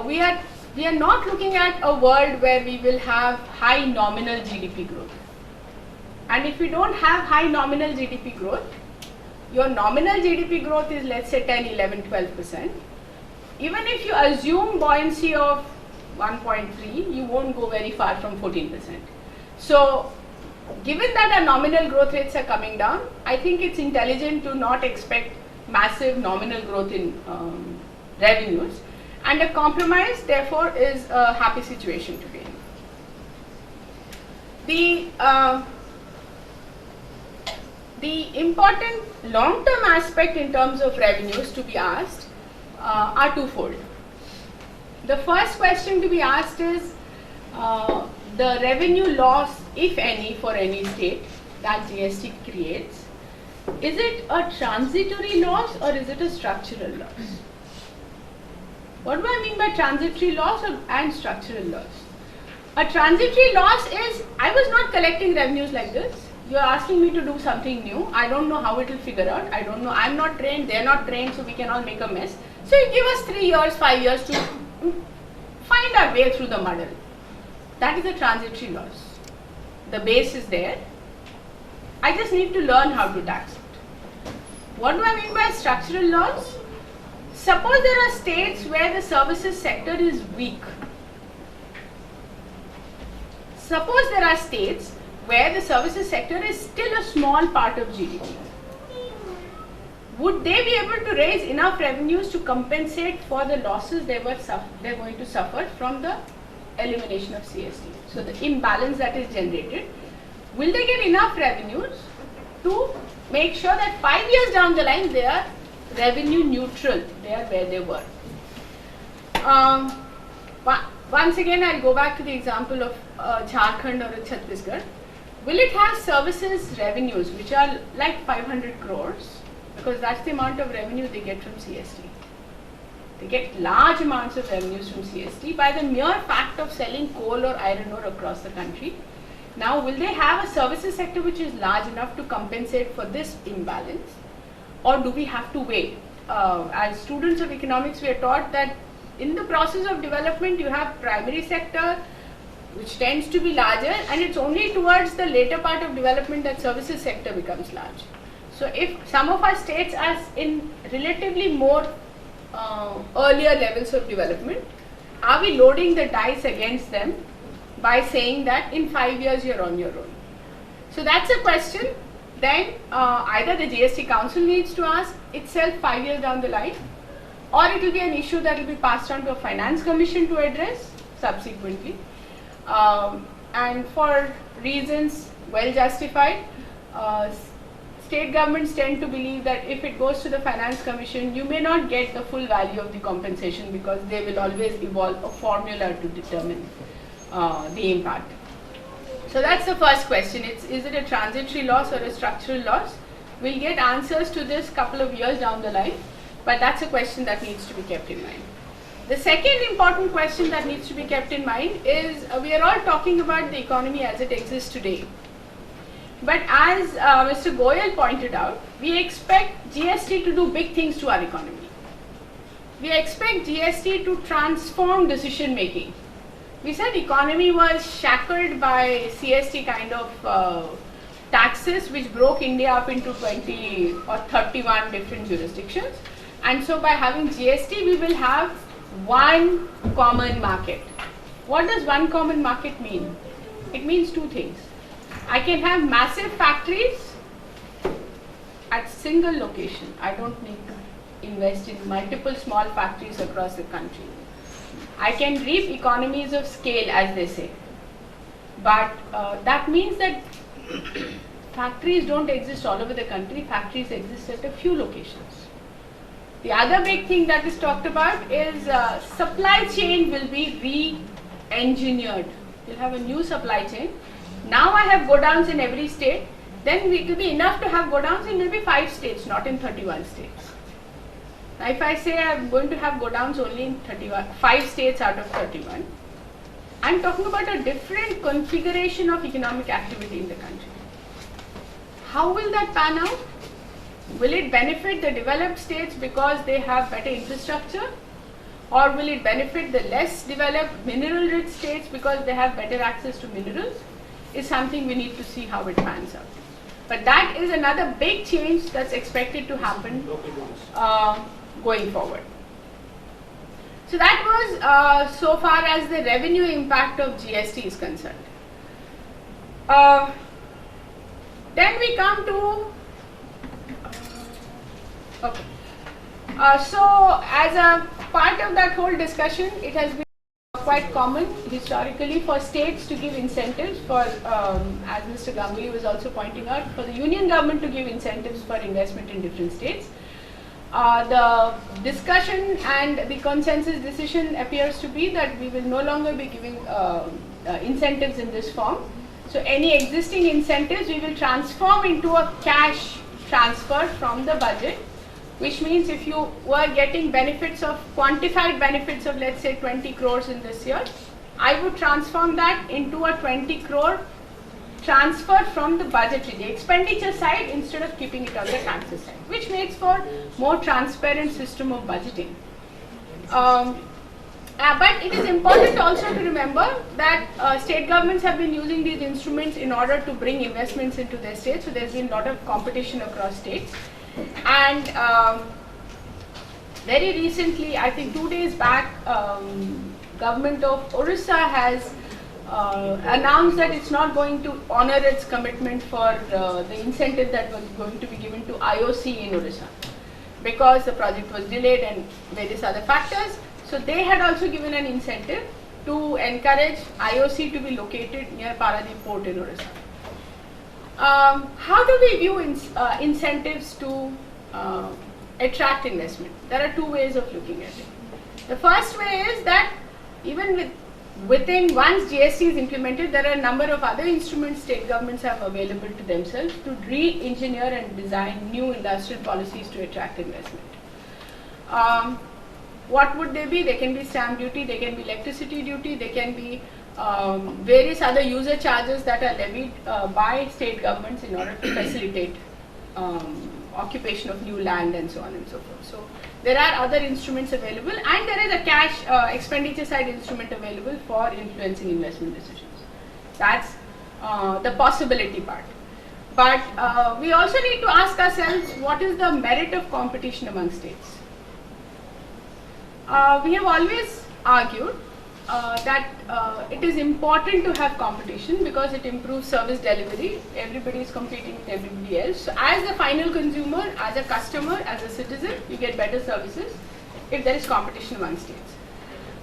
we are not looking at a world where we will have high nominal GDP growth. And if we don't have high nominal GDP growth, your nominal GDP growth is, let's say, 10, 11, 12%. Even if you assume buoyancy of 1.3, you won't go very far from 14%. So, given that our nominal growth rates are coming down, I think it's intelligent to not expect massive nominal growth in revenues. And a compromise, therefore, is a happy situation to be in. The important long-term aspect in terms of revenues to be asked are twofold. The first question to be asked is the revenue loss, if any, for any state that GST creates. Is it a transitory loss or is it a structural loss? What do I mean by transitory loss and structural loss? A transitory loss is, I was not collecting revenues like this. You are asking me to do something new. I don't know how it will figure out. I don't know. I'm not trained. They're not trained, so we can all make a mess. So you give us 3 years, 5 years to find our way through the muddle. That is a transitory loss. The base is there. I just need to learn how to tax it. What do I mean by structural loss? Suppose there are states where the services sector is weak. Suppose there are states where the services sector is still a small part of GDP. Would they be able to raise enough revenues to compensate for the losses they're going to suffer from the elimination of CST? So the imbalance that is generated, will they get enough revenues to make sure that 5 years down the line they are revenue neutral, they are where they were? Once again, I'll go back to the example of Jharkhand or Chhattisgarh. Will it have services revenues which are like 500 crores? Because that's the amount of revenue they get from CST. They get large amounts of revenues from CST by the mere fact of selling coal or iron ore across the country. Now, will they have a services sector which is large enough to compensate for this imbalance? Or do we have to wait? As students of economics, we are taught that in the process of development, you have primary sector, which tends to be larger, and it's only towards the later part of development that services sector becomes large. So if some of our states are in relatively more earlier levels of development, are we loading the dice against them by saying that in 5 years you're on your own? So that's a question then either the GST Council needs to ask itself 5 years down the line, or it will be an issue that will be passed on to a finance commission to address subsequently. And for reasons well justified, state governments tend to believe that if it goes to the finance commission, you may not get the full value of the compensation because they will always evolve a formula to determine the impact. So that's the first question. Is it a transitory loss or a structural loss? We'll get answers to this couple of years down the line, but that's a question that needs to be kept in mind. The second important question that needs to be kept in mind is we are all talking about the economy as it exists today. But as Mr. Goyal pointed out, we expect GST to do big things to our economy. We expect GST to transform decision making. We said economy was shackled by CST kind of taxes which broke India up into 20 or 31 different jurisdictions. And so by having GST, we will have one common market. What does one common market mean? It means two things. I can have massive factories at single location. I don't need to invest in multiple small factories across the country. I can reap economies of scale, as they say. But that means that factories don't exist all over the country. Factories exist at a few locations. The other big thing that is talked about is supply chain will be re-engineered. We'll have a new supply chain. Now I have godowns in every state. Then it will be enough to have godowns in maybe 5 states, not in 31 states. Now if I say I'm going to have godowns only in 5 states out of 31, I'm talking about a different configuration of economic activity in the country. How will that pan out? Will it benefit the developed states because they have better infrastructure? or will it benefit the less developed mineral-rich states because they have better access to minerals, is something we need to see how it pans out. But that is another big change that's expected to happen going forward. So that was so far as the revenue impact of GST is concerned. Then we come to, okay. So as a part of that whole discussion, it has been quite common historically for states to give incentives for, as Mr. Ganguly was also pointing out, for the union government to give incentives for investment in different states. The discussion and the consensus decision appears to be that we will no longer be giving incentives in this form. So any existing incentives we will transform into a cash transfer from the budget, which means if you were getting benefits of, quantified benefits of, let's say 20 crores in this year, I would transform that into a 20 crore transfer from the budgetary, the expenditure side, instead of keeping it on the transfer side, which makes for more transparent system of budgeting. But it is important also to remember that state governments have been using these instruments in order to bring investments into their states, so there's been a lot of competition across states. And very recently, I think 2 days back, government of Orissa has announced that it's not going to honor its commitment for the incentive that was going to be given to IOC in Orissa, because the project was delayed and various other factors. So they had also given an incentive to encourage IOC to be located near Paradip Port in Orissa. How do we view incentives to attract investment? There are two ways of looking at it. The first way is that even within once GST is implemented, there are a number of other instruments state governments have available to themselves to re-engineer and design new industrial policies to attract investment. What would they be? They can be stamp duty, they can be electricity duty, they can be various other user charges that are levied by state governments in order to facilitate occupation of new land and so on and so forth. So there are other instruments available, and there is a cash expenditure side instrument available for influencing investment decisions. That's the possibility part. But we also need to ask ourselves, what is the merit of competition among states? We have always argued that it is important to have competition because it improves service delivery. Everybody is competing with everybody else. So as a final consumer, as a customer, as a citizen, you get better services if there is competition among states.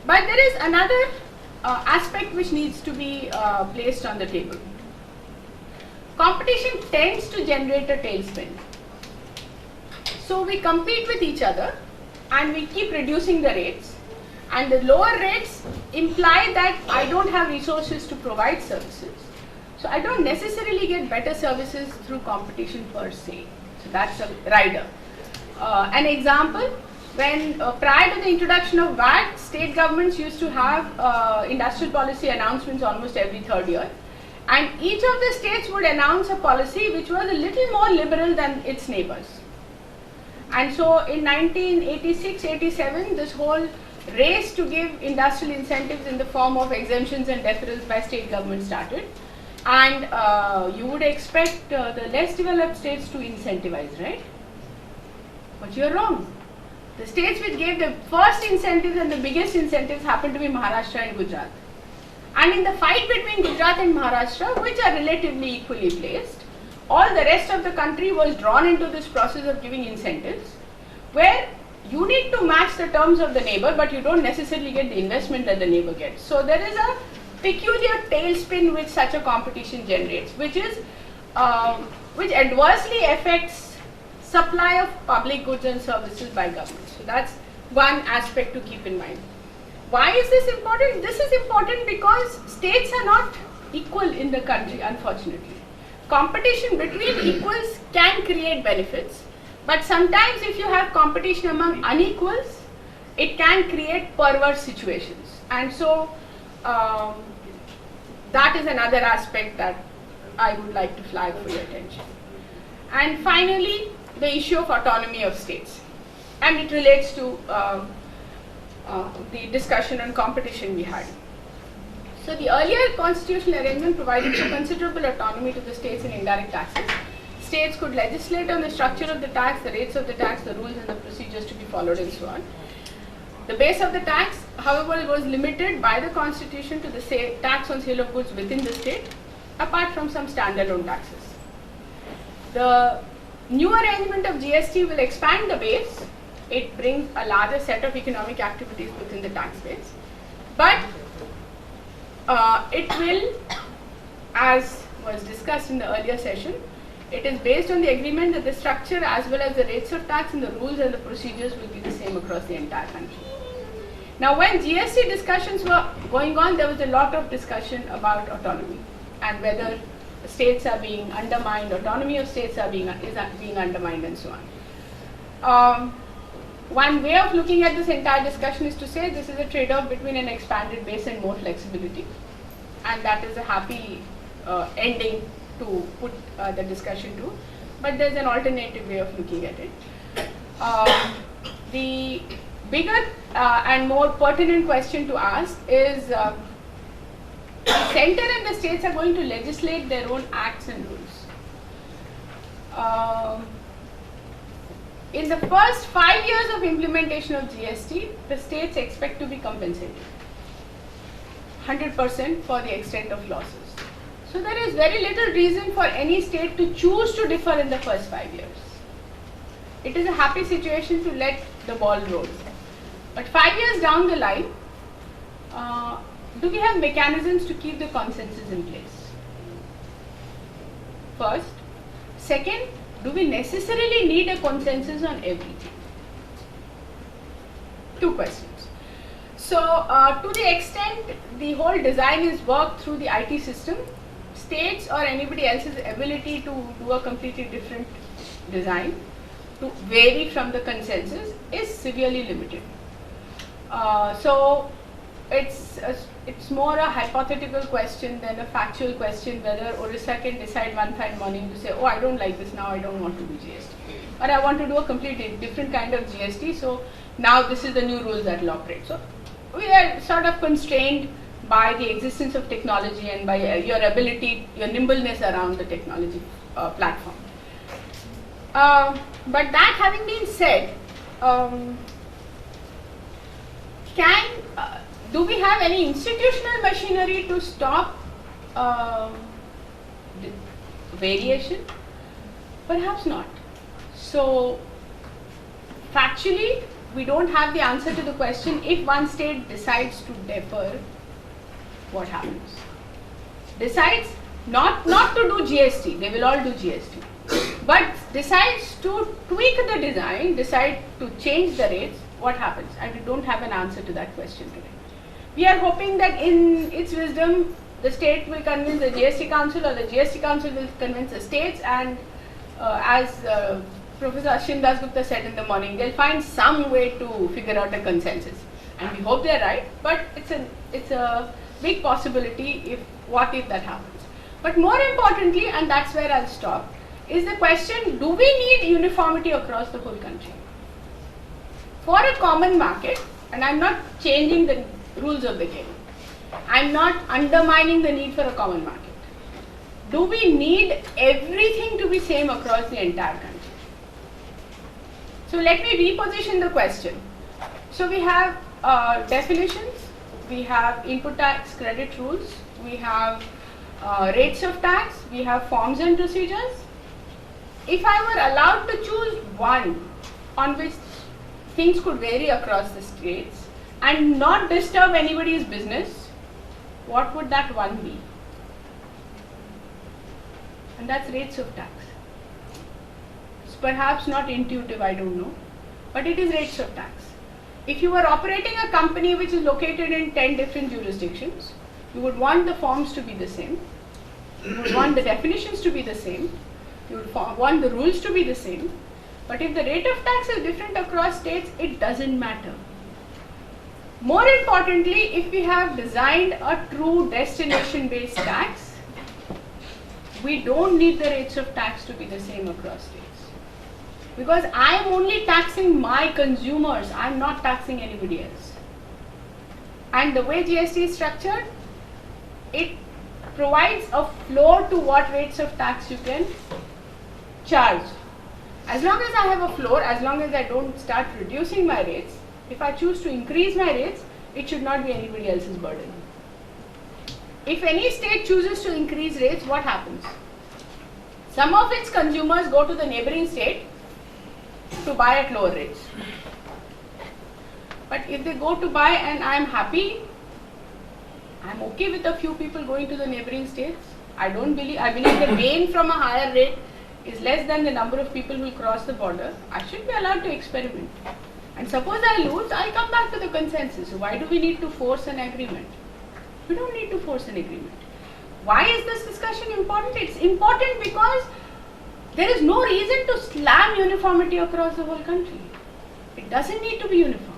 But there is another aspect which needs to be placed on the table. Competition tends to generate a tailspin. So we compete with each other and we keep reducing the rates, and the lower rates imply that I don't have resources to provide services. So I don't necessarily get better services through competition per se. So that's a rider. An example, when prior to the introduction of VAT, state governments used to have industrial policy announcements almost every third year. And each of the states would announce a policy which was a little more liberal than its neighbors. And so in 1986-87, this whole race to give industrial incentives in the form of exemptions and deferrals by state government started. And you would expect the less developed states to incentivize, right? But you're wrong. The states which gave the first incentives and the biggest incentives happened to be Maharashtra and Gujarat. And in the fight between Gujarat and Maharashtra, which are relatively equally placed, all the rest of the country was drawn into this process of giving incentives, where you need to match the terms of the neighbor, but you don't necessarily get the investment that the neighbor gets. So there is a peculiar tailspin which such a competition generates, which is which adversely affects supply of public goods and services by governments. So that's one aspect to keep in mind. Why is this important? This is important because states are not equal in the country, unfortunately. Competition between equals can create benefits, but sometimes if you have competition among unequals, it can create perverse situations. And so that is another aspect that I would like to flag for your attention. And finally, the issue of autonomy of states. And it relates to the discussion on competition we had. So the earlier constitutional arrangement provided for considerable autonomy to the states in indirect taxes. States could legislate on the structure of the tax, the rates of the tax, the rules and the procedures to be followed and so on. The base of the tax, however, was limited by the constitution to the tax on sale of goods within the state, apart from some standalone taxes. The new arrangement of GST will expand the base. It brings a larger set of economic activities within the tax base. But it will, as was discussed in the earlier session, it is based on the agreement that the structure as well as the rates of tax and the rules and the procedures will be the same across the entire country. Now, when GST discussions were going on, there was a lot of discussion about autonomy and whether states are being undermined, autonomy of states is being undermined and so on. One way of looking at this entire discussion is to say this is a trade-off between an expanded base and more flexibility, and that is a happy ending to put the discussion to, but there's an alternative way of looking at it. The bigger and more pertinent question to ask is the center and the states are going to legislate their own acts and rules. In the first 5 years of implementation of GST, the states expect to be compensated 100% for the extent of losses. So there is very little reason for any state to choose to differ in the first 5 years. It is a happy situation to let the ball roll. But 5 years down the line, do we have mechanisms to keep the consensus in place? First. Second, do we necessarily need a consensus on everything? Two questions. So, to the extent the whole design is worked through the IT system, states or anybody else's ability to do a completely different design, to vary from the consensus, is severely limited. So, it's more a hypothetical question than a factual question whether Orissa can decide one fine morning to say, oh, I don't like this now, I don't want to do GST. Or I want to do a completely different kind of GST, so now this is the new rules that will operate. So we are sort of constrained by the existence of technology and by your ability, your nimbleness around the technology platform. But that having been said, do we have any institutional machinery to stop variation? Perhaps not. So, factually, we don't have the answer to the question, if one state decides to defer, what happens? Decides not to do GST, they will all do GST, but decides to tweak the design, decide to change the rates, what happens? And we don't have an answer to that question today. We are hoping that in its wisdom, the state will convince the GST Council or the GST Council will convince the states, and as Professor Ashwin Dasgupta said in the morning, they'll find some way to figure out a consensus. And we hope they're right, but it's a big possibility what if that happens. But more importantly, and that's where I'll stop, is the question, do we need uniformity across the whole country? For a common market, and I'm not changing the rules of the game, I'm not undermining the need for a common market. Do we need everything to be same across the entire country? So let me reposition the question. So we have definitions, we have input tax credit rules, we have rates of tax, we have forms and procedures. If I were allowed to choose one on which things could vary across the states and not disturb anybody's business, what would that one be? And that's rates of tax. It's perhaps not intuitive, I don't know, but it is rates of tax. If you were operating a company which is located in 10 different jurisdictions, you would want the forms to be the same, you would want the definitions to be the same, you would want the rules to be the same, but if the rate of tax is different across states, it doesn't matter. More importantly, if we have designed a true destination-based tax, we don't need the rates of tax to be the same across states. Because I am only taxing my consumers, I am not taxing anybody else. And the way GST is structured, it provides a floor to what rates of tax you can charge. As long as I have a floor, as long as I don't start reducing my rates, if I choose to increase my rates, it should not be anybody else's burden. If any state chooses to increase rates, what happens? Some of its consumers go to the neighboring state to buy at lower rates. But if they go to buy and I am happy, I am okay with a few people going to the neighboring states. I believe the gain from a higher rate is less than the number of people who will cross the border. I should be allowed to experiment. And suppose I lose, I'll come back to the consensus. So why do we need to force an agreement? We don't need to force an agreement. Why is this discussion important? It's important because there is no reason to slam uniformity across the whole country. It doesn't need to be uniform.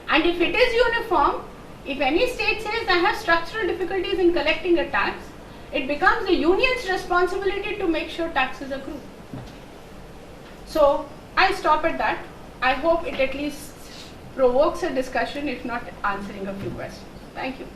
And if it is uniform, if any state says I have structural difficulties in collecting a tax, it becomes the union's responsibility to make sure taxes accrue. So I'll stop at that. I hope it at least provokes a discussion, if not answering a few questions. Thank you.